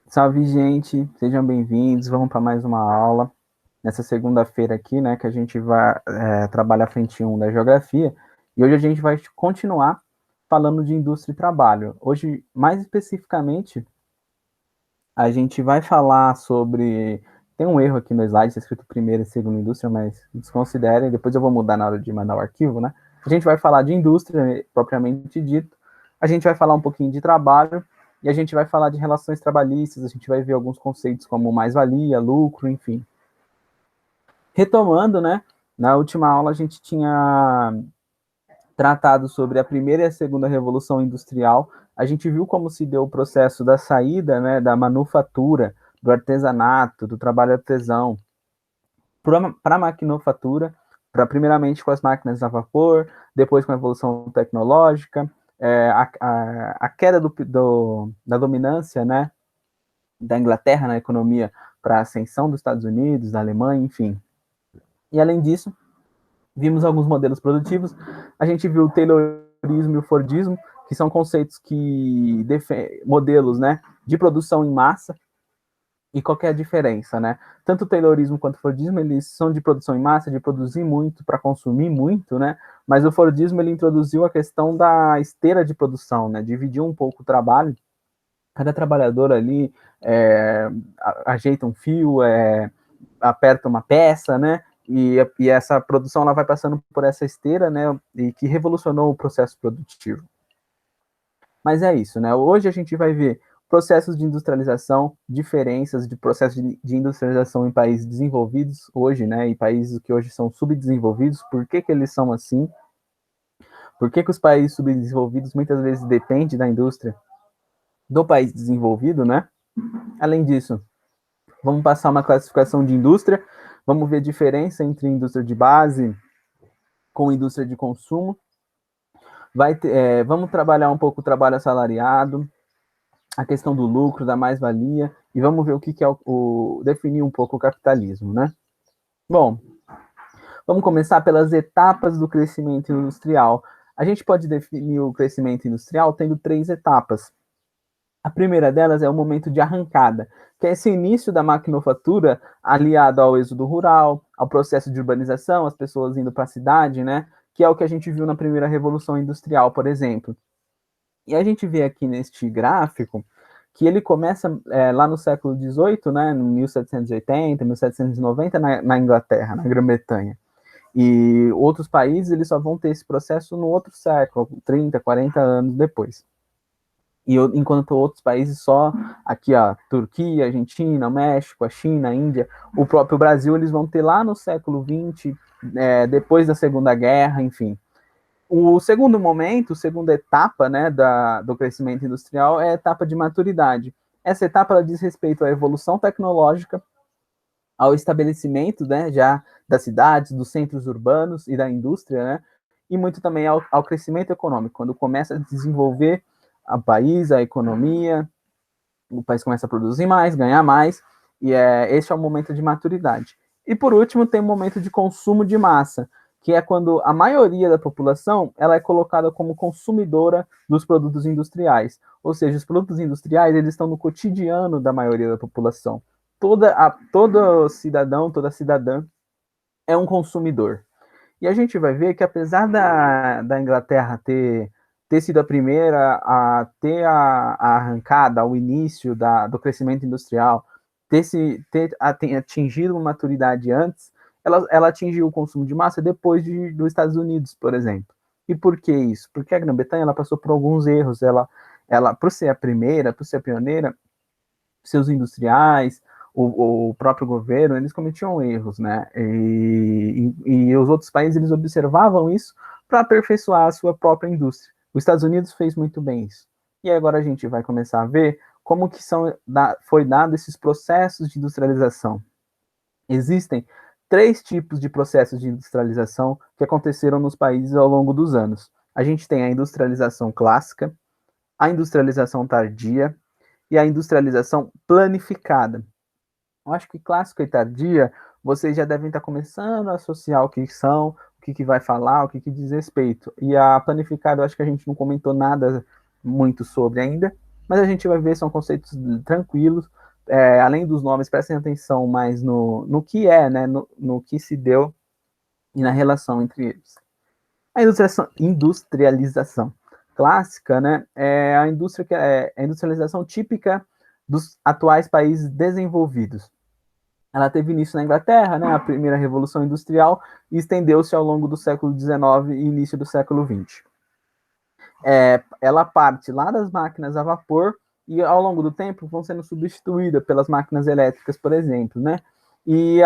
Salve, gente, sejam bem-vindos. Vamos para mais uma aula. Nessa segunda-feira aqui, né, que a gente vai trabalhar a frente 1 da geografia. E hoje a gente vai continuar falando de indústria e trabalho. Hoje, mais especificamente, a gente vai falar sobre. Tem um erro aqui no slide, está escrito primeira e segunda indústria, mas desconsiderem, depois eu vou mudar na hora de mandar o arquivo, né? A gente vai falar de indústria propriamente dito, a gente vai falar um pouquinho de trabalho e a gente vai falar de relações trabalhistas, a gente vai ver alguns conceitos como mais-valia, lucro, enfim. Retomando, né? Na última aula a gente tinha tratado sobre a primeira e a segunda revolução industrial. A gente viu como se deu o processo da saída, né, da manufatura, do artesanato, do trabalho artesão, para a maquinofatura, primeiramente com as máquinas a vapor, depois com a evolução tecnológica, a queda da dominância, né, da Inglaterra na economia para a ascensão dos Estados Unidos, da Alemanha, enfim. E além disso, vimos alguns modelos produtivos, a gente viu o Taylorismo e o Fordismo, que são conceitos que modelos, né, de produção em massa. E qual que é a diferença, né? Tanto o Taylorismo quanto o Fordismo, eles são de produção em massa, de produzir muito para consumir muito, né? Mas o Fordismo, ele introduziu a questão da esteira de produção, né? Dividiu um pouco o trabalho. Cada trabalhador ali ajeita um fio, aperta uma peça, né? E essa produção ela vai passando por essa esteira, né? E que revolucionou o processo produtivo. Mas é isso, né? Hoje a gente vai ver processos de industrialização, diferenças de processos de industrialização em países desenvolvidos hoje, né? E países que hoje são subdesenvolvidos, por que que eles são assim? Por que que os países subdesenvolvidos muitas vezes dependem da indústria do país desenvolvido, né? Além disso, vamos passar uma classificação de indústria, vamos ver a diferença entre indústria de base com indústria de consumo. Vamos trabalhar um pouco o trabalho assalariado, a questão do lucro, da mais-valia, e vamos ver o que é definir um pouco o capitalismo, né? Bom, vamos começar pelas etapas do crescimento industrial. A gente pode definir o crescimento industrial tendo 3 etapas. A primeira delas é o momento de arrancada, que é esse início da maquinofatura aliado ao êxodo rural, ao processo de urbanização, as pessoas indo para a cidade, né? Que é o que a gente viu na primeira revolução industrial, por exemplo. E a gente vê aqui neste gráfico que ele começa lá no século XVIII, né, em 1780, 1790, na Inglaterra, na Grã-Bretanha. E outros países eles só vão ter esse processo no outro século, 30, 40 anos depois. E enquanto outros países só, aqui a Turquia, Argentina, México, a China, a Índia, o próprio Brasil, eles vão ter lá no século XX, depois da Segunda Guerra, enfim. O segundo momento, a segunda etapa, né, do crescimento industrial é a etapa de maturidade. Essa etapa ela diz respeito à evolução tecnológica, ao estabelecimento, né, já das cidades, dos centros urbanos e da indústria, né, e muito também ao crescimento econômico, quando começa a desenvolver o país, a economia, o país começa a produzir mais, ganhar mais, e esse é o momento de maturidade. E por último, tem o momento de consumo de massa, que é quando a maioria da população ela é colocada como consumidora dos produtos industriais. Ou seja, os produtos industriais eles estão no cotidiano da maioria da população. Todo cidadão, toda cidadã é um consumidor. E a gente vai ver que apesar da Inglaterra ter sido a primeira a ter a arrancada, o início do crescimento industrial, ter atingido uma maturidade antes, ela atingiu o consumo de massa depois dos Estados Unidos, por exemplo. E por que isso? Porque a Grã-Bretanha ela passou por alguns erros. Por ser a primeira, por ser a pioneira, seus industriais, o próprio governo, eles cometiam erros, né? E os outros países eles observavam isso para aperfeiçoar a sua própria indústria. Os Estados Unidos fez muito bem isso. E agora a gente vai começar a ver como que foi dado esses processos de industrialização. Existem 3 tipos de processos de industrialização que aconteceram nos países ao longo dos anos. A gente tem a industrialização clássica, a industrialização tardia e a industrialização planificada. Eu acho que clássico e tardia, vocês já devem estar começando a associar o que são, o que vai falar, o que diz respeito. E a planificada, eu acho que a gente não comentou nada muito sobre ainda, mas a gente vai ver, são conceitos tranquilos, além dos nomes, prestem atenção mais no que é, né, no que se deu e na relação entre eles. A industrialização clássica, né, é a indústria que é a industrialização típica dos atuais países desenvolvidos. Ela teve início na Inglaterra, né, a primeira revolução industrial, e estendeu-se ao longo do século XIX e início do século XX. Ela parte lá das máquinas a vapor e ao longo do tempo vão sendo substituídas pelas máquinas elétricas, por exemplo, né? E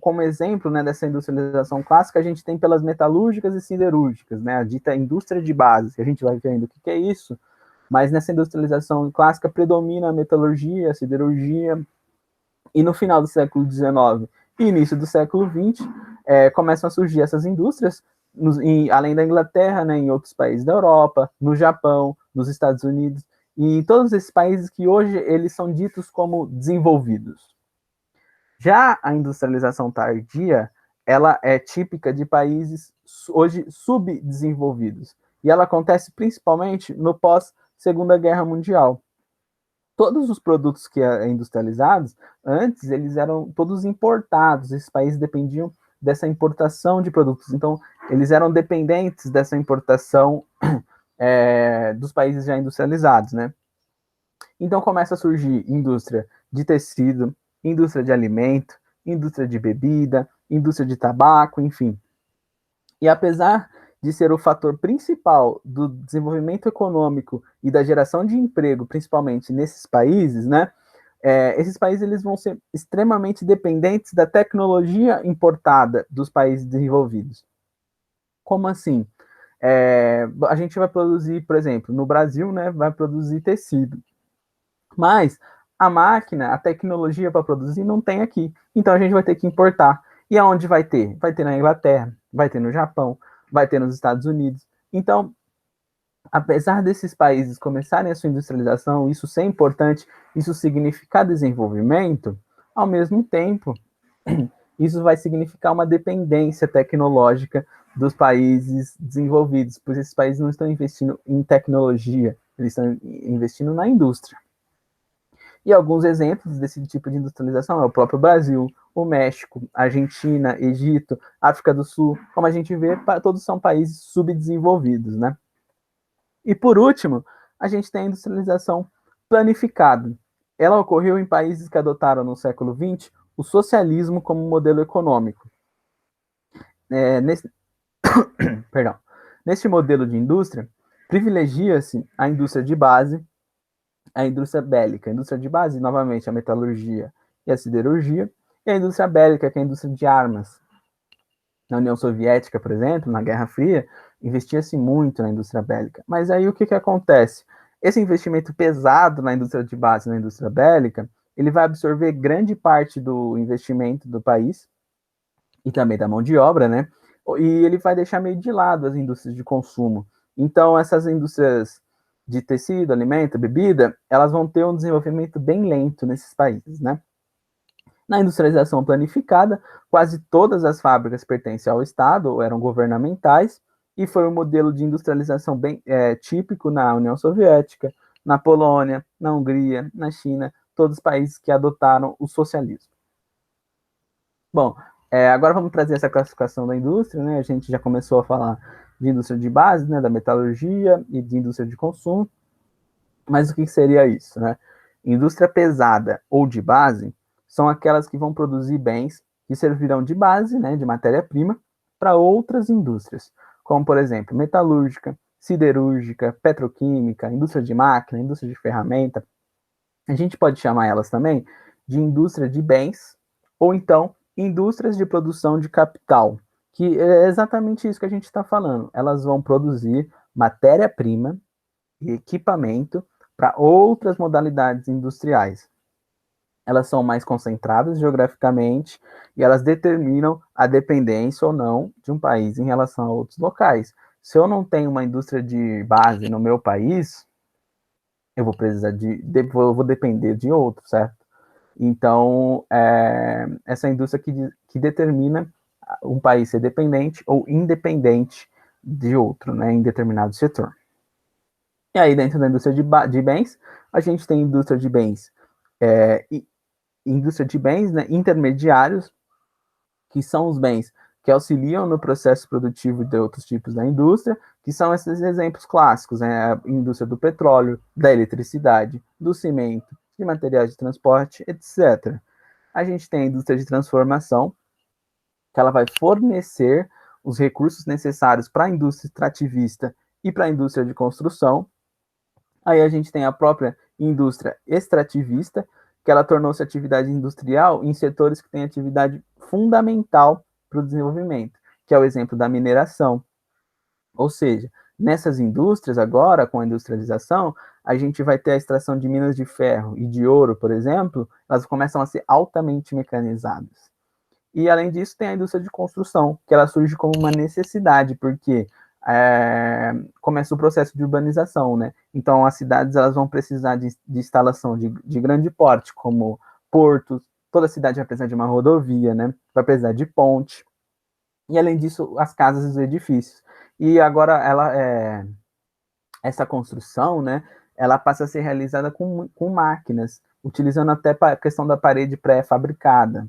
como exemplo, né, dessa industrialização clássica, a gente tem pelas metalúrgicas e siderúrgicas, né, a dita indústria de base, que a gente vai vendo o que é isso, mas nessa industrialização clássica predomina a metalurgia, a siderurgia, e no final do século XIX e início do século XX, começam a surgir essas indústrias, além da Inglaterra, né, em outros países da Europa, no Japão, nos Estados Unidos, e em todos esses países que hoje eles são ditos como desenvolvidos. Já a industrialização tardia, ela é típica de países hoje subdesenvolvidos, e ela acontece principalmente no pós-Segunda Guerra Mundial. Todos os produtos que eram industrializados, antes, eles eram todos importados, esses países dependiam dessa importação de produtos, então, eles eram dependentes dessa importação dos países já industrializados, né? Então, começa a surgir indústria de tecido, indústria de alimento, indústria de bebida, indústria de tabaco, enfim. E apesar de ser o fator principal do desenvolvimento econômico e da geração de emprego, principalmente nesses países, né? Esses países eles vão ser extremamente dependentes da tecnologia importada dos países desenvolvidos. Como assim? A gente vai produzir, por exemplo, no Brasil, né, vai produzir tecido. Mas a máquina, a tecnologia para produzir não tem aqui. Então a gente vai ter que importar. E aonde vai ter? Vai ter na Inglaterra, vai ter no Japão, vai ter nos Estados Unidos. Então, apesar desses países começarem a sua industrialização, isso ser importante, isso significar desenvolvimento, ao mesmo tempo, isso vai significar uma dependência tecnológica dos países desenvolvidos, pois esses países não estão investindo em tecnologia, eles estão investindo na indústria. E alguns exemplos desse tipo de industrialização é o próprio Brasil, o México, Argentina, Egito, África do Sul. Como a gente vê, todos são países subdesenvolvidos, né? E por último, a gente tem a industrialização planificada. Ela ocorreu em países que adotaram no século XX o socialismo como modelo econômico. Neste modelo de indústria, privilegia-se a indústria de base, a indústria bélica. A indústria de base, novamente, a metalurgia e a siderurgia, e a indústria bélica, que é a indústria de armas. Na União Soviética, por exemplo, na Guerra Fria, investia-se muito na indústria bélica. Mas aí o que acontece? Esse investimento pesado na indústria de base, na indústria bélica, ele vai absorver grande parte do investimento do país e também da mão de obra, né? E ele vai deixar meio de lado as indústrias de consumo. Então, essas indústrias de tecido, alimento, bebida, elas vão ter um desenvolvimento bem lento nesses países, né? Na industrialização planificada, quase todas as fábricas pertencem ao Estado ou eram governamentais, e foi um modelo de industrialização bem típico na União Soviética, na Polônia, na Hungria, na China, todos os países que adotaram o socialismo. Bom, agora vamos trazer essa classificação da indústria, né? A gente já começou a falar de indústria de base, né, da metalurgia e de indústria de consumo, mas o que seria isso, né? Indústria pesada ou de base são aquelas que vão produzir bens que servirão de base, né, de matéria-prima, para outras indústrias, como, por exemplo, metalúrgica, siderúrgica, petroquímica, indústria de máquina, indústria de ferramenta. A gente pode chamar elas também de indústria de bens, ou então indústrias de produção de capital, que é exatamente isso que a gente está falando. Elas vão produzir matéria-prima e equipamento para outras modalidades industriais. Elas são mais concentradas geograficamente e elas determinam a dependência ou não de um país em relação a outros locais. Se eu não tenho uma indústria de base no meu país, eu vou precisar eu vou depender de outro, certo? Então, essa indústria que determina um país ser dependente ou independente de outro, né, em determinado setor. E aí, dentro da indústria de bens, a gente tem indústria de bens indústria de bens, né, intermediários, que são os bens que auxiliam no processo produtivo de outros tipos da indústria, que são esses exemplos clássicos, né, a indústria do petróleo, da eletricidade, do cimento, de materiais de transporte, etc. A gente tem a indústria de transformação, que ela vai fornecer os recursos necessários para a indústria extrativista e para a indústria de construção. Aí a gente tem a própria indústria extrativista, que ela tornou-se atividade industrial em setores que têm atividade fundamental para o desenvolvimento, que é o exemplo da mineração. Ou seja, nessas indústrias agora, com a industrialização, a gente vai ter a extração de minas de ferro e de ouro, por exemplo, elas começam a ser altamente mecanizadas. E, além disso, tem a indústria de construção, que ela surge como uma necessidade, porque começa o processo de urbanização, né? Então, as cidades elas vão precisar de instalação de grande porte, como portos, toda cidade vai precisar de uma rodovia, né? Vai precisar de ponte. E, além disso, as casas e os edifícios. E agora, essa construção, né? Ela passa a ser realizada com máquinas, utilizando até a questão da parede pré-fabricada.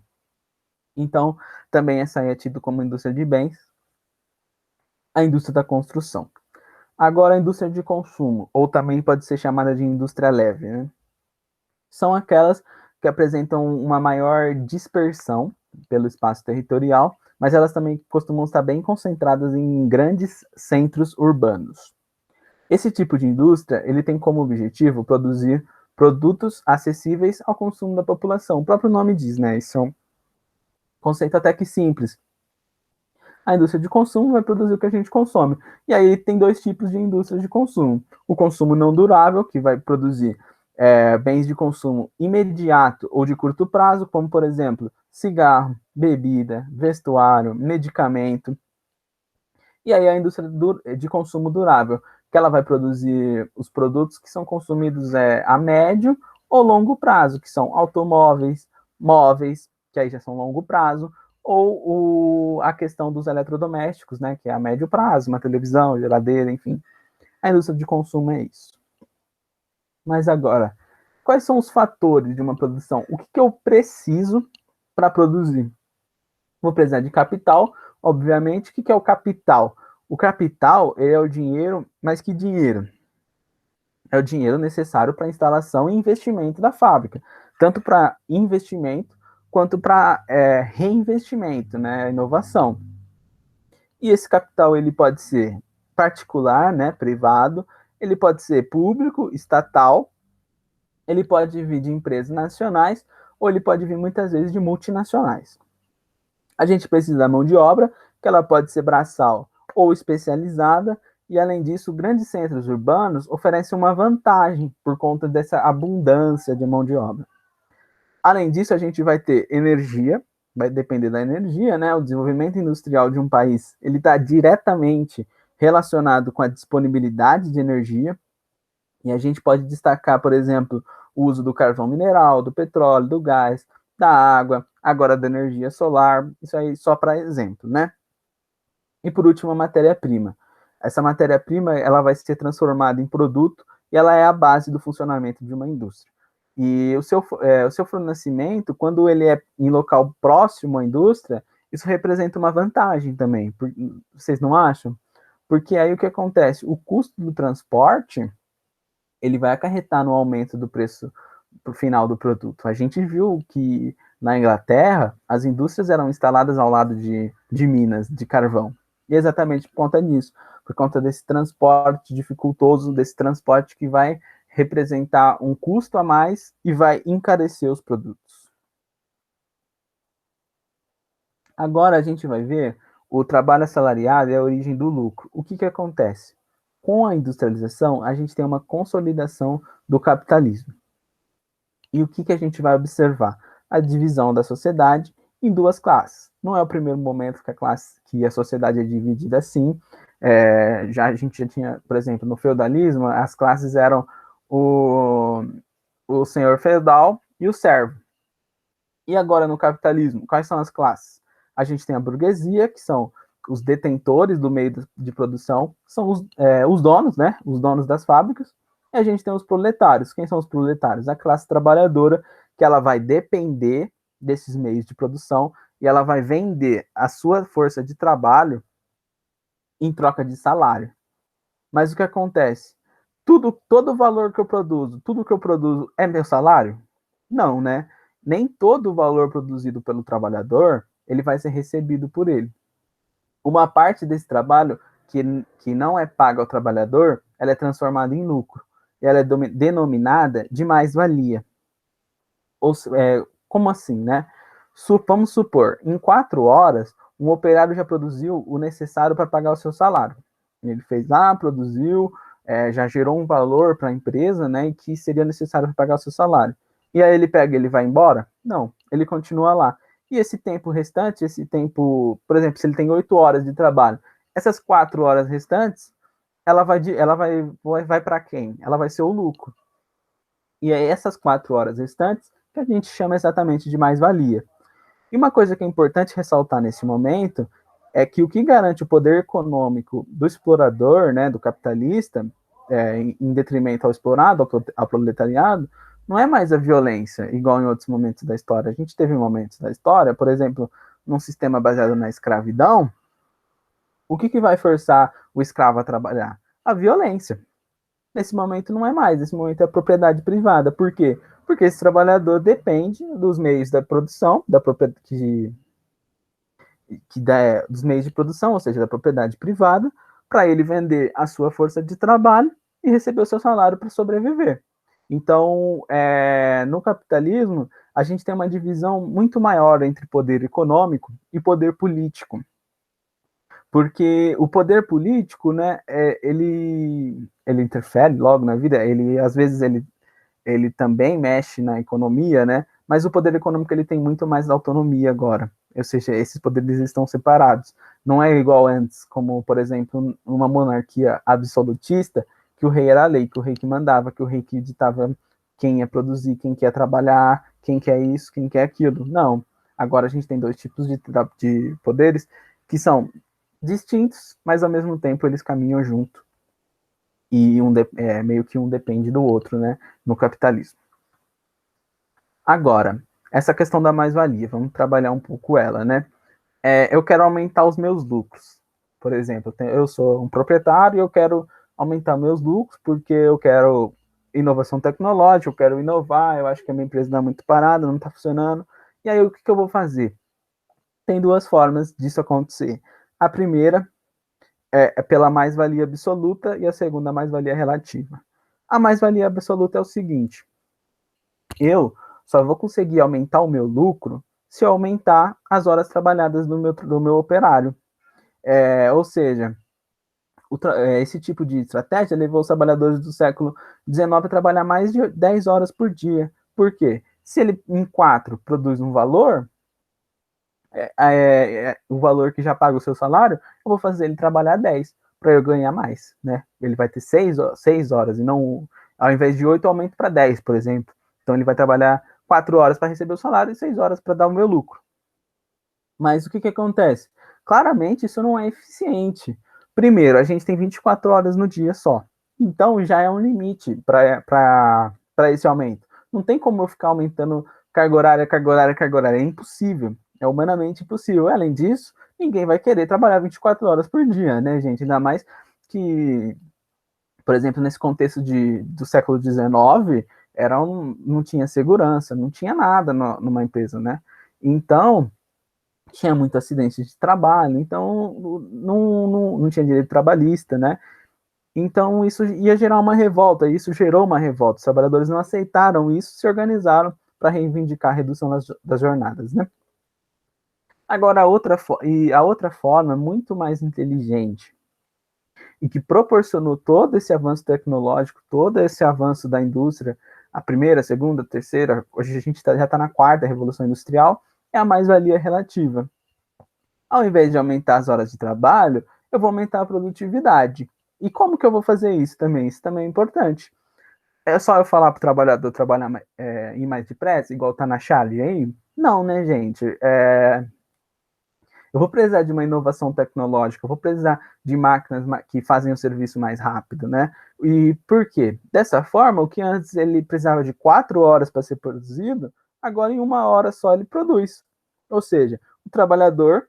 Então, também essa aí é tido como indústria de bens, a indústria da construção. Agora, a indústria de consumo, ou também pode ser chamada de indústria leve, né? São aquelas que apresentam uma maior dispersão pelo espaço territorial, mas elas também costumam estar bem concentradas em grandes centros urbanos. Esse tipo de indústria, ele tem como objetivo produzir produtos acessíveis ao consumo da população. O próprio nome diz, né? Isso é um conceito até que simples. A indústria de consumo vai produzir o que a gente consome. E aí tem dois tipos de indústria de consumo. O consumo não durável, que vai produzir bens de consumo imediato ou de curto prazo, como, por exemplo, cigarro, bebida, vestuário, medicamento. E aí a indústria de consumo durável, que ela vai produzir os produtos que são consumidos a médio ou longo prazo, que são automóveis, móveis, que aí já são longo prazo, ou a questão dos eletrodomésticos, né, que é a médio prazo, uma televisão, geladeira, enfim. A indústria de consumo é isso. Mas agora, quais são os fatores de uma produção? O que eu preciso para produzir? Vou precisar de capital, obviamente. O que é o capital? O capital é o dinheiro, mas que dinheiro? É o dinheiro necessário para a instalação e investimento da fábrica, tanto para investimento quanto para reinvestimento, né, inovação. E esse capital ele pode ser particular, né, privado, ele pode ser público, estatal, ele pode vir de empresas nacionais ou ele pode vir muitas vezes de multinacionais. A gente precisa da mão de obra, que ela pode ser braçal ou especializada, e além disso, grandes centros urbanos oferecem uma vantagem por conta dessa abundância de mão de obra. Além disso, a gente vai ter energia, vai depender da energia, né? O desenvolvimento industrial de um país, ele está diretamente relacionado com a disponibilidade de energia, e a gente pode destacar, por exemplo, o uso do carvão mineral, do petróleo, do gás, da água, agora da energia solar, isso aí só para exemplo, né? E por último, a matéria-prima. Essa matéria-prima, ela vai ser transformada em produto e ela é a base do funcionamento de uma indústria. E o seu fornecimento, quando ele é em local próximo à indústria, isso representa uma vantagem também. Vocês não acham? Porque aí o que acontece? O custo do transporte, ele vai acarretar no aumento do preço final do produto. A gente viu que na Inglaterra as indústrias eram instaladas ao lado de minas de carvão. E exatamente por conta disso, por conta desse transporte dificultoso, desse transporte que vai representar um custo a mais e vai encarecer os produtos. Agora a gente vai ver o trabalho assalariado e a origem do lucro. O que acontece? Com a industrialização, a gente tem uma consolidação do capitalismo. E o que a gente vai observar? A divisão da sociedade em duas classes. Não é o primeiro momento que a sociedade é dividida assim. A gente já tinha, por exemplo, no feudalismo, as classes eram o senhor feudal e o servo. E agora no capitalismo, quais são as classes? A gente tem a burguesia, que são os detentores do meio de produção, são os donos, né? Os donos das fábricas. E a gente tem os proletários. Quem são os proletários? A classe trabalhadora, que ela vai depender desses meios de produção e ela vai vender a sua força de trabalho em troca de salário. Mas o que acontece? Todo o valor que eu produzo, tudo que eu produzo é meu salário? Não, né? Nem todo o valor produzido pelo trabalhador, ele vai ser recebido por ele. Uma parte desse trabalho que não é paga ao trabalhador, ela é transformada em lucro. E ela é denominada de mais-valia. Como assim, né? Vamos supor, em 4 horas, um operário já produziu o necessário para pagar o seu salário. Ele fez lá, produziu, já gerou um valor para a empresa, né, que seria necessário para pagar o seu salário. E aí ele pega, ele vai embora? Não, ele continua lá. E esse tempo restante, esse tempo, por exemplo, se ele tem 8 horas de trabalho, essas 4 horas restantes, ela vai para quem? Ela vai ser o lucro. E é essas 4 horas restantes que a gente chama exatamente de mais-valia. E uma coisa que é importante ressaltar nesse momento é que o que garante o poder econômico do explorador, né, do capitalista, em detrimento ao explorado, ao proletariado, não é mais a violência, igual em outros momentos da história. A gente teve momentos da história, por exemplo, num sistema baseado na escravidão, o que vai forçar o escravo a trabalhar? A violência. Nesse momento não é mais, nesse momento é a propriedade privada. Por quê? Porque esse trabalhador depende dos meios da produção, dos meios de produção, ou seja, da propriedade privada, para ele vender a sua força de trabalho e receber o seu salário para sobreviver. Então, no capitalismo, a gente tem uma divisão muito maior entre poder econômico e poder político. Porque o poder político, né, ele interfere logo na vida, às vezes ele também mexe na economia, né, mas o poder econômico ele tem muito mais autonomia agora, ou seja, esses poderes estão separados. Não é igual antes, como, por exemplo, uma monarquia absolutista, que o rei era a lei, que o rei que mandava, que o rei que ditava quem ia produzir, quem quer trabalhar, quem quer isso, quem quer aquilo. Não. Agora a gente tem dois tipos de poderes que são distintos, mas ao mesmo tempo eles caminham junto. E meio que um depende do outro, né? No capitalismo. Agora, essa questão da mais-valia, vamos trabalhar um pouco ela, né? Eu quero aumentar os meus lucros. Por exemplo, eu sou um proprietário e eu quero aumentar meus lucros porque eu quero inovação tecnológica, eu quero inovar, eu acho que a minha empresa não é muito parada, não está funcionando. E aí, o que eu vou fazer? Tem duas formas disso acontecer. A primeira é pela mais-valia absoluta e a segunda, a mais-valia relativa. A mais-valia absoluta é o seguinte: eu só vou conseguir aumentar o meu lucro se eu aumentar as horas trabalhadas do meu operário. Ou seja, esse tipo de estratégia levou os trabalhadores do século XIX a trabalhar mais de 10 horas por dia. Por quê? Se ele em 4 produz um valor, o valor que já paga o seu salário, eu vou fazer ele trabalhar 10 para eu ganhar mais, né? Ele vai ter 6 horas e não, ao invés de 8, eu aumento para 10, por exemplo. Então ele vai trabalhar 4 horas para receber o salário e 6 horas para dar o meu lucro. Mas o que acontece? Claramente isso não é eficiente. Primeiro, a gente tem 24 horas no dia só. Então já é um limite para esse aumento. Não tem como eu ficar aumentando carga horária, carga horária, carga horária. É impossível. É humanamente impossível. Além disso, ninguém vai querer trabalhar 24 horas por dia, né, gente? Ainda mais que, por exemplo, nesse contexto do século XIX, não tinha segurança, não tinha nada numa empresa, né? Então, tinha muito acidente de trabalho, então não tinha direito trabalhista, né? Então isso ia gerar uma revolta, e isso gerou uma revolta. Os trabalhadores não aceitaram isso, se organizaram para reivindicar a redução das jornadas, né? Agora, a outra forma, muito mais inteligente, e que proporcionou todo esse avanço tecnológico, todo esse avanço da indústria, a primeira, a segunda, a terceira, hoje a gente já está na quarta revolução industrial, é a mais-valia relativa. Ao invés de aumentar as horas de trabalho, eu vou aumentar a produtividade. E como que eu vou fazer isso também? Isso também é importante. É só eu falar para o trabalhador trabalhar ir mais depressa, igual tá na Charlie aí? Não, né, gente? eu vou precisar de uma inovação tecnológica, eu vou precisar de máquinas que fazem o serviço mais rápido, né? E por quê? Dessa forma, o que antes ele precisava de 4 horas para ser produzido, agora em 1 hora só ele produz. Ou seja, o trabalhador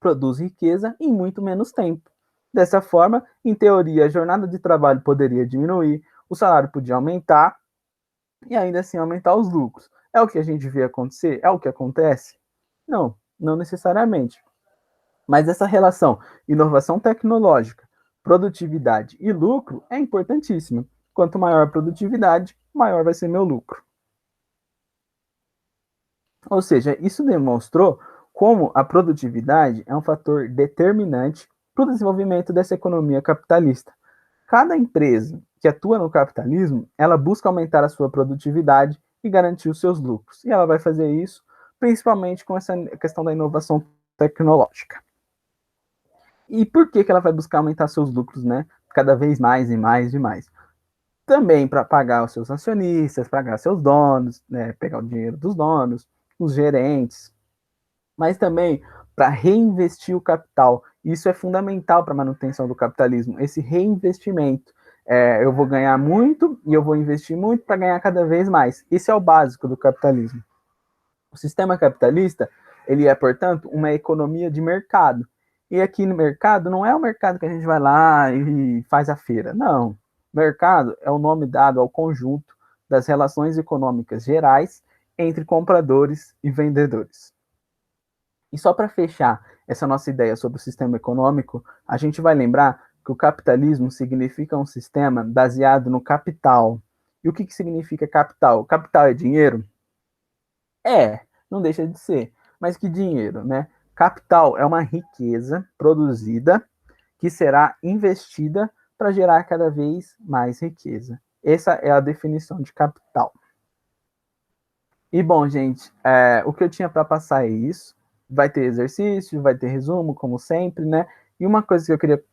produz riqueza em muito menos tempo. Dessa forma, em teoria, a jornada de trabalho poderia diminuir, o salário podia aumentar e ainda assim aumentar os lucros. É o que a gente vê acontecer? É o que acontece? Não, não necessariamente. Mas essa relação inovação tecnológica, produtividade e lucro é importantíssima. Quanto maior a produtividade, maior vai ser meu lucro. Ou seja, isso demonstrou como a produtividade é um fator determinante para o desenvolvimento dessa economia capitalista. Cada empresa que atua no capitalismo, ela busca aumentar a sua produtividade e garantir os seus lucros. E ela vai fazer isso principalmente com essa questão da inovação tecnológica. E por que ela vai buscar aumentar seus lucros, né? Cada vez mais e mais e mais. Também para pagar os seus acionistas, pagar seus donos, né? Pegar o dinheiro dos donos, os gerentes, mas também para reinvestir o capital. Isso é fundamental para a manutenção do capitalismo, esse reinvestimento. Eu vou ganhar muito e eu vou investir muito para ganhar cada vez mais. Esse é o básico do capitalismo. O sistema capitalista, ele é, portanto, uma economia de mercado. E aqui no mercado, não é o mercado que a gente vai lá e faz a feira. Não. Mercado é o nome dado ao conjunto das relações econômicas gerais entre compradores e vendedores. E só para fechar essa nossa ideia sobre o sistema econômico, a gente vai lembrar que o capitalismo significa um sistema baseado no capital. E o que significa capital? Capital é dinheiro? Não deixa de ser. Mas que dinheiro, né? Capital é uma riqueza produzida que será investida para gerar cada vez mais riqueza. Essa é a definição de capital. E bom, gente, o que eu tinha para passar é isso. Vai ter exercício, vai ter resumo, como sempre, né? E uma coisa que eu queria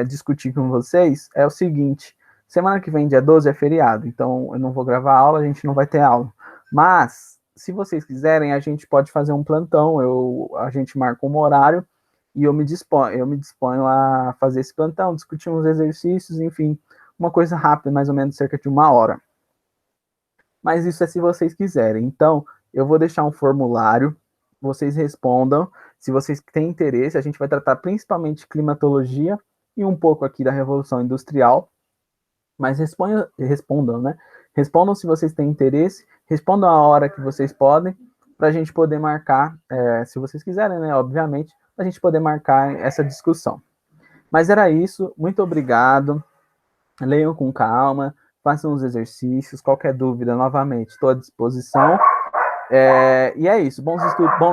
discutir com vocês é o seguinte: semana que vem, dia 12, é feriado, então eu não vou gravar aula, a gente não vai ter aula. Mas, se vocês quiserem, a gente pode fazer um plantão, a gente marca um horário e eu me disponho a fazer esse plantão, discutir uns exercícios, enfim, uma coisa rápida, mais ou menos cerca de 1 hora. Mas isso é se vocês quiserem. Então, eu vou deixar um formulário, vocês respondam. Se vocês têm interesse, a gente vai tratar principalmente de climatologia e um pouco aqui da Revolução Industrial. Mas respondam, né? Respondam se vocês têm interesse, respondam a hora que vocês podem, para a gente poder marcar, se vocês quiserem, né? Obviamente, para a gente poder marcar essa discussão. Mas era isso, muito obrigado. Leiam com calma, façam os exercícios, qualquer dúvida, novamente, estou à disposição. E é isso, bom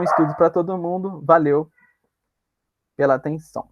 estudo para todo mundo, valeu pela atenção.